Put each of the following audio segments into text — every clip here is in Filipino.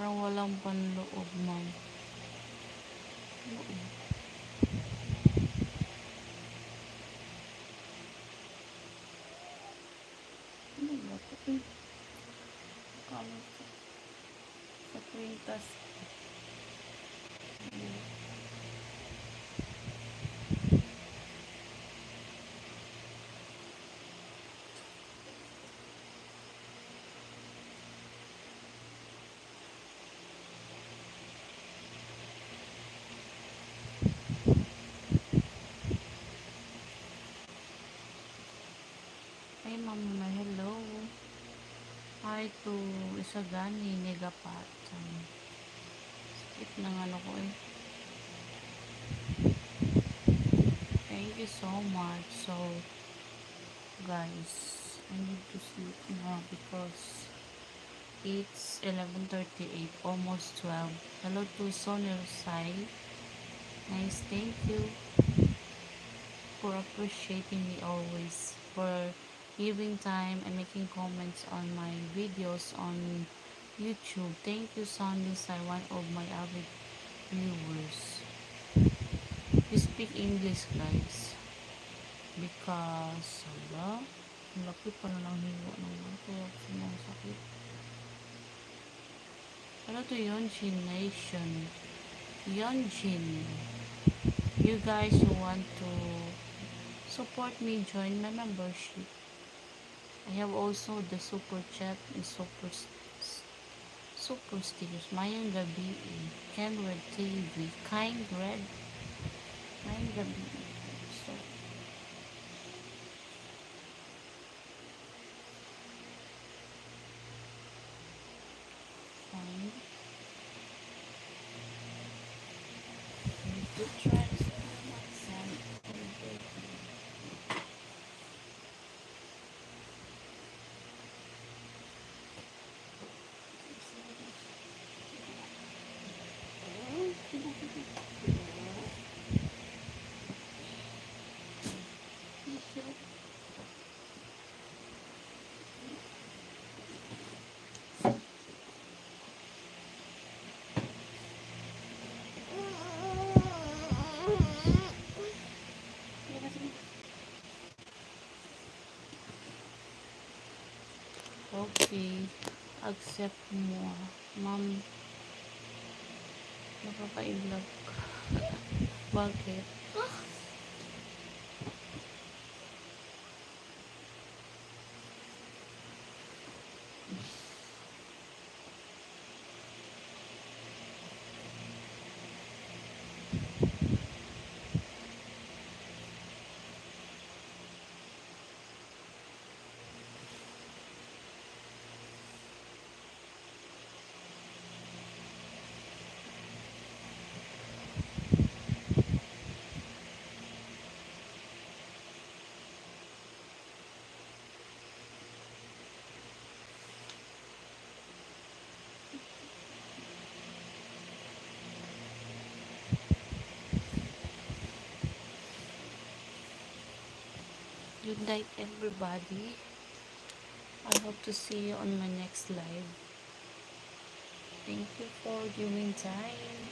Parang walang panloob, ma'am. Ano ba ito? Kala sa printas. Ay, ma'am, hello. Hi to Isagani, Negapat. Skip ng ano ko eh. Thank you so much. So, guys, I need to sleep now because it's 11:38, almost 12. Hello to Sonia Sai. Nice, thank you for appreciating me always, for giving time and making comments on my videos on YouTube. Thank you, Sonia Sai, one of my avid viewers. You speak English, guys, because hala, ang laki pa na lang hiwa ng kaya sumasakit. Ano to, Yonjin Nation? Yonjin, you guys who want to support me, join my membership. I have also the super chat and super stickers. Mayang Gabi, Ken Red TV, Kind Red, Mayang Gabi. So, fine. I need to try this one. Okay, accept mo, ma'am. Napapa-i-vlog ka. Bakit? Good night, everybody. I hope to see you on my next live. Thank you for giving time.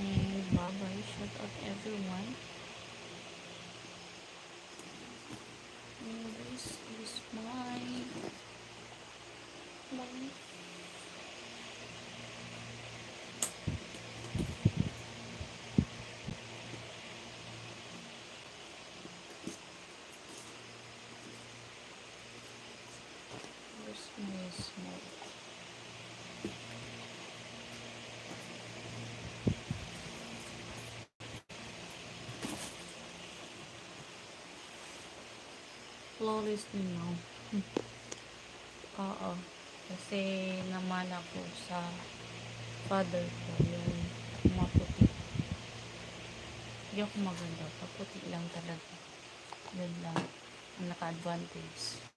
And bye-bye. Shout out everyone. And this is my where's my smoke? Flawlessly now. Oo. Kasi naman ako sa father ko yung maputi. Hindi ako maganda. Paputi lang talaga. Yun lang. Ang naka-advantage.